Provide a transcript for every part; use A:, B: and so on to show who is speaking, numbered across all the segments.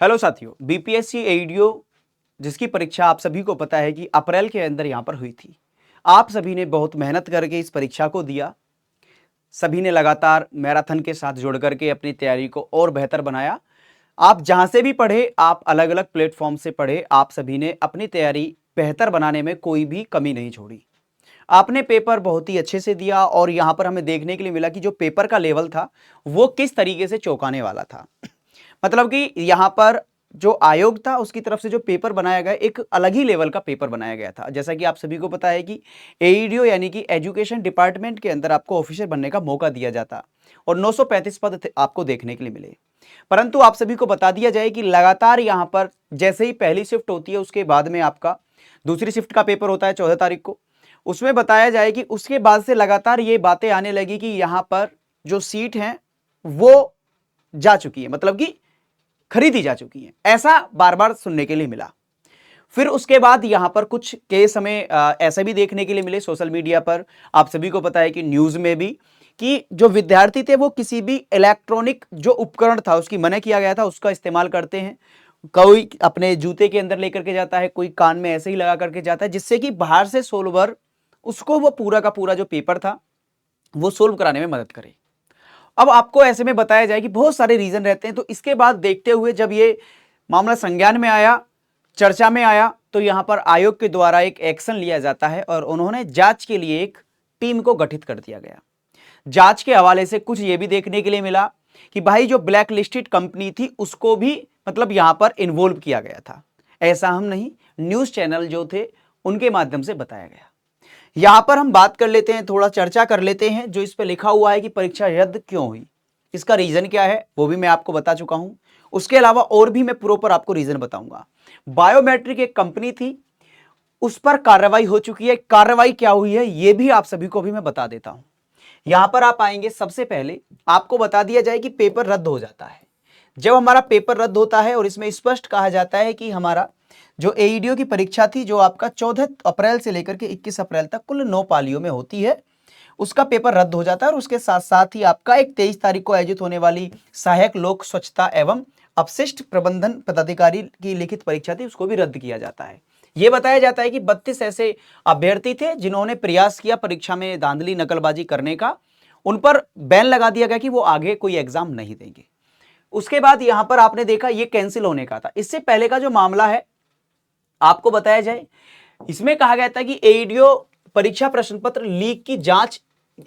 A: Hello साथियों, BPSC एईडीओ जिसकी परीक्षा आप सभी को पता है कि अप्रैल के अंदर यहां पर हुई थी। आप सभी ने बहुत मेहनत करके इस परीक्षा को दिया। सभी ने लगातार मैराथन के साथ जुड़ करके अपनी तैयारी को और बेहतर बनाया। आप जहां से भी पढ़े, आप अलग अलग प्लेटफॉर्म से पढ़े, आप सभी ने अपनी तैयारी बेहतर बनाने में कोई भी कमी नहीं छोड़ी। आपने पेपर बहुत ही अच्छे से दिया और यहां पर हमें देखने के लिए मिला कि जो पेपर का लेवल था वो किस तरीके से चौंकाने वाला था। मतलब कि यहां पर जो आयोग था उसकी तरफ से जो पेपर बनाया गया, एक अलग ही लेवल का पेपर बनाया गया था। जैसा कि आप सभी को पता है कि एईडीओ यानी कि एजुकेशन डिपार्टमेंट के अंदर आपको ऑफिसर बनने का मौका दिया जाता और 935 पद आपको देखने के लिए मिले। परंतु आप सभी को बता दिया जाए कि लगातार यहां पर जैसे ही पहली शिफ्ट होती है उसके बाद में आपका दूसरी शिफ्ट का पेपर होता है 14 तारीख को। उसमें बताया जाए कि उसके बाद से लगातार ये बातें आने लगी कि यहां पर जो सीट है वो जा चुकी है, मतलब कि खरीदी जा चुकी है। ऐसा बार बार सुनने के लिए मिला। फिर उसके बाद यहां पर कुछ केस हमें ऐसे भी देखने के लिए मिले सोशल मीडिया पर। आप सभी को पता है कि न्यूज में भी कि जो विद्यार्थी थे वो किसी भी इलेक्ट्रॉनिक जो उपकरण था उसकी मना किया गया था उसका इस्तेमाल करते हैं। कोई अपने जूते के अंदर लेकर के जाता है, कोई कान में ऐसे ही लगा करके जाता है, जिससे कि बाहर से सोल्वर उसको वो पूरा का पूरा जो पेपर था वो सोल्व कराने में मदद करे। अब आपको ऐसे में बताया जाए कि बहुत सारे रीजन रहते हैं। तो इसके बाद देखते हुए जब ये मामला संज्ञान में आया, चर्चा में आया, तो यहां पर आयोग के द्वारा एक एक्शन लिया जाता है और उन्होंने जांच के लिए एक टीम को गठित कर दिया गया। जांच के हवाले से कुछ ये भी देखने के लिए मिला कि भाई जो ब्लैक लिस्टेड कंपनी थी उसको भी मतलब यहां पर इन्वॉल्व किया गया था। ऐसा हम नहीं, न्यूज चैनल जो थे उनके माध्यम से बताया गया। यहां पर हम बात कर लेते हैं, थोड़ा चर्चा कर लेते हैं। जो इस पे लिखा हुआ है कि परीक्षा रद्द क्यों हुई, इसका रीजन क्या है वो भी मैं आपको बता चुका हूं। उसके अलावा और भी मैं प्रॉपर आपको रीजन बताऊंगा। बायोमेट्रिक एक कंपनी थी, उस पर कार्रवाई हो चुकी है। कार्रवाई क्या हुई है ये भी आप सभी को भी मैं बता देता हूं। यहां पर आप आएंगे, सबसे पहले आपको बता दिया जाए कि पेपर रद्द हो जाता है। जब हमारा पेपर रद्द होता है और इसमें स्पष्ट कहा जाता है कि हमारा जो एईडीओ की परीक्षा थी जो आपका 14 अप्रैल से लेकर के 21 अप्रैल तक कुल 9 पालियों में होती है, उसका पेपर रद्द हो जाता है। और उसके साथ साथ ही आपका एक 23 तारीख को आयोजित होने वाली सहायक लोक स्वच्छता एवं अपशिष्ट प्रबंधन पदाधिकारी की लिखित परीक्षा थी उसको भी रद्द किया जाता है। यह बताया जाता है कि 32 ऐसे अभ्यर्थी थे जिन्होंने प्रयास किया परीक्षा में धांधली नकलबाजी करने का, उन पर बैन लगा दिया गया कि वो आगे कोई एग्जाम नहीं देंगे। उसके बाद यहां पर आपने देखा ये कैंसिल होने का था। इससे पहले का जो मामला है आपको बताया जाए, इसमें कहा गया था कि एईडीओ परीक्षा प्रश्न पत्र लीक की जांच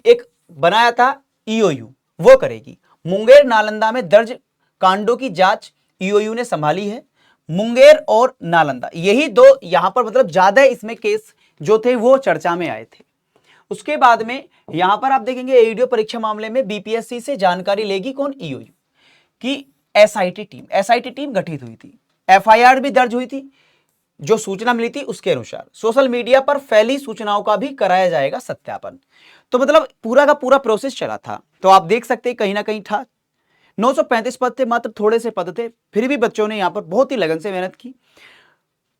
A: एक बनाया था ईओयू, वो करेगी। मुंगेर नालंदा में दर्ज कांडों की जांच ईओयू ने संभाली है। मुंगेर और नालंदा यही दो यहां पर मतलब ज्यादा इसमें केस जो थे वो चर्चा में आए थे। उसके बाद में यहां पर आप देखेंगे एईडीओ परीक्षा मामले में बीपीएससी से जानकारी लेगी कौन, ईओयू की एसआईटी टीम गठित हुई थी। एफआईआर भी दर्ज हुई थी। जो सूचना मिली थी उसके अनुसार सोशल मीडिया पर फैली सूचनाओं का भी कराया जाएगा सत्यापन। तो मतलब पूरा का पूरा प्रोसेस चला था। तो आप देख सकते हैं कहीं ना कहीं था। 935 पद थे, मात्र थोड़े से पद थे, फिर भी बच्चों ने यहां पर बहुत ही लगन से मेहनत की।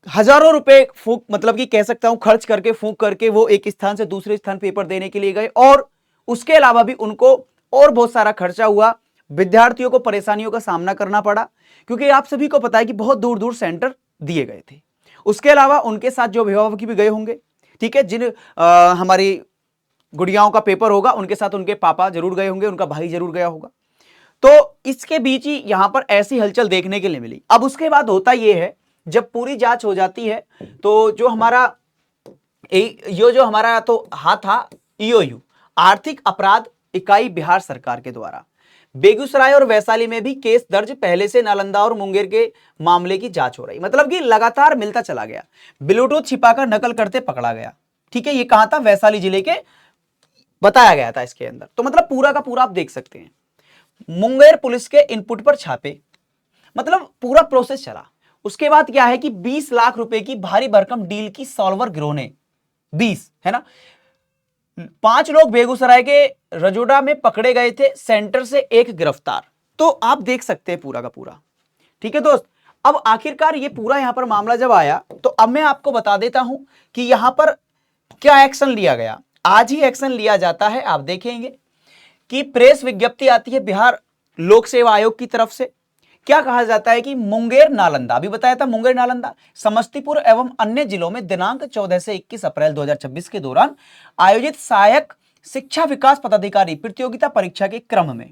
A: हजारों रुपए फूंक मतलब कि कह सकता हूं खर्च करके फूंक करके वो एक स्थान से दूसरे स्थान पेपर देने के लिए गए। और उसके अलावा भी उनको और बहुत सारा खर्चा हुआ। विद्यार्थियों को परेशानियों का सामना करना पड़ा क्योंकि आप सभी को पता है कि बहुत दूर दूर सेंटर दिए गए थे। उसके अलावा उनके साथ जो अभिभावक भी गए होंगे, ठीक है, जिन हमारी गुड़ियाओं का पेपर होगा उनके साथ उनके पापा जरूर गए होंगे, उनका भाई जरूर गया होगा। तो इसके बीच ही यहां पर ऐसी हलचल देखने के लिए मिली। अब उसके बाद होता यह है, जब पूरी जांच हो जाती है तो जो हमारा ये जो हमारा तो हाथ था ईओयू आर्थिक अपराध इकाई बिहार सरकार के द्वारा बेगूसराय और वैशाली में भी केस दर्ज, पहले से नालंदा और मुंगेर के मामले की जांच हो रही। मतलब कि लगातार मिलता चला गया। ब्लूटूथ छिपाकर नकल करते पकड़ा गया। ठीक है, ये कहां था, वैशाली जिले के बताया गया था इसके अंदर। तो मतलब पूरा का पूरा आप देख सकते हैं। मुंगेर पुलिस के इनपुट पर छापे, मतलब पूरा प्रोसेस चला। उसके बाद क्या है कि 20 लाख रुपए की भारी भरकम डील की सॉल्वर गिरोह ने 20 है ना 5 लोग बेगूसराय के रजोडा में पकड़े गए थे, सेंटर से एक गिरफ्तार। तो आप देख सकते हैं पूरा का पूरा। ठीक है दोस्त, अब आखिरकार ये पूरा यहां पर मामला जब आया तो अब मैं आपको बता देता हूं कि यहां पर क्या एक्शन लिया गया। आज ही एक्शन लिया जाता है। आप देखेंगे कि प्रेस विज्ञप्ति आती है बिहार लोक सेवा आयोग की तरफ से क्या कहा जाता है कि मुंगेर नालंदा, अभी बताया था मुंगेर नालंदा, समस्तीपुर एवं अन्य जिलों में दिनांक 14 से 21 अप्रैल 2026 के दौरान आयोजित सहायक शिक्षा विकास पदाधिकारी प्रतियोगिता परीक्षा के क्रम में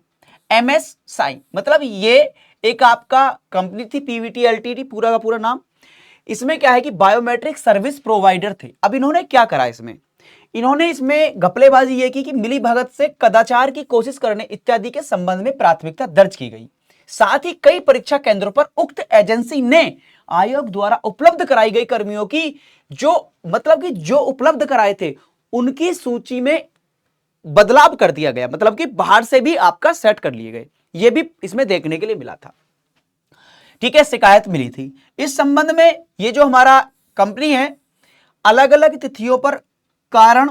A: एमएस साई, मतलब ये एक आपका कंपनी थी, पीवीटी एलटीडी पूरा का पूरा नाम। इसमें क्या है कि बायोमेट्रिक सर्विस प्रोवाइडर थे। अब इन्होंने क्या करा, इन्होंने इसमें घपलेबाजी ये की कि मिली भगत से कदाचार की कोशिश करने इत्यादि के संबंध में प्राथमिकता दर्ज की गई। साथ ही कई परीक्षा केंद्रों पर उक्त एजेंसी ने आयोग द्वारा उपलब्ध कराई गई कर्मियों की जो उपलब्ध कराए थे उनकी सूची में बदलाव कर दिया गया, मतलब कि बाहर से भी आपका सेट कर लिए गए। यह भी इसमें देखने के लिए मिला था। ठीक है, शिकायत मिली थी इस संबंध में। ये जो हमारा कंपनी है, अलग अलग तिथियों पर कारण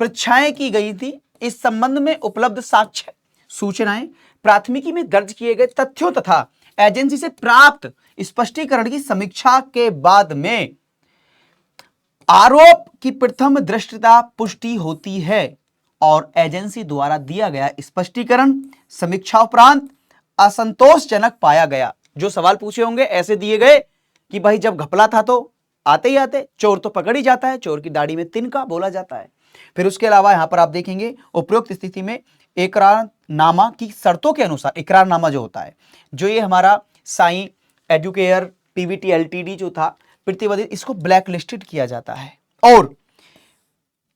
A: परीक्षाएं की गई थी। इस संबंध में उपलब्ध साक्ष्य, सूचनाएं, प्राथमिकी में दर्ज किए गए तथ्यों तथा एजेंसी से प्राप्त स्पष्टीकरण की समीक्षा के बाद में आरोप की प्रथम दृष्टया पुष्टि होती है और एजेंसी द्वारा दिया गया स्पष्टीकरण समीक्षा उपरांत असंतोषजनक पाया गया। जो सवाल पूछे होंगे ऐसे दिए गए कि भाई जब घपला था तो आते ही आते चोर तो पकड़ ही जाता है, चोर की दाढ़ी में तिनका बोला जाता है। फिर उसके अलावा यहां पर आप देखेंगे उपरोक्त स्थिति में इकरारनामा की शर्तों के अनुसार, इकरारनामा जो होता है, जो ये हमारा साई एडुकेयर पीवीटी एलटीडी जो था प्रतिवादी, इसको ब्लैक लिस्टेड किया जाता है और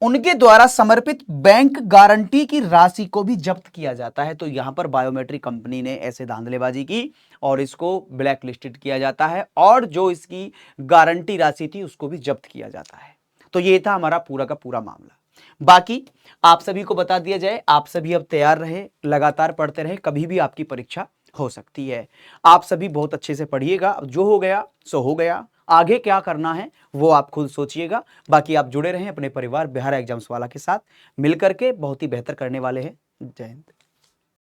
A: उनके द्वारा समर्पित बैंक गारंटी की राशि को भी जब्त किया जाता है। तो यहां पर बायोमेट्रिक कंपनी ने ऐसे धांधलेबाजी की और इसको ब्लैक लिस्टेड किया जाता है और जो इसकी गारंटी राशि थी उसको भी जब्त किया जाता है। तो ये था हमारा पूरा का पूरा मामला। बाकी आप सभी को बता दिया जाए, आप सभी अब तैयार रहे, लगातार पढ़ते रहे, कभी भी आपकी परीक्षा हो सकती है। आप सभी बहुत अच्छे से पढ़िएगा, जो हो गया सो हो गया, आगे क्या करना है वो आप खुद सोचिएगा। बाकी आप जुड़े रहें अपने परिवार बिहार एग्जाम्स वाला के साथ, मिलकर के बहुत ही बेहतर करने वाले हैं। जय हिंद।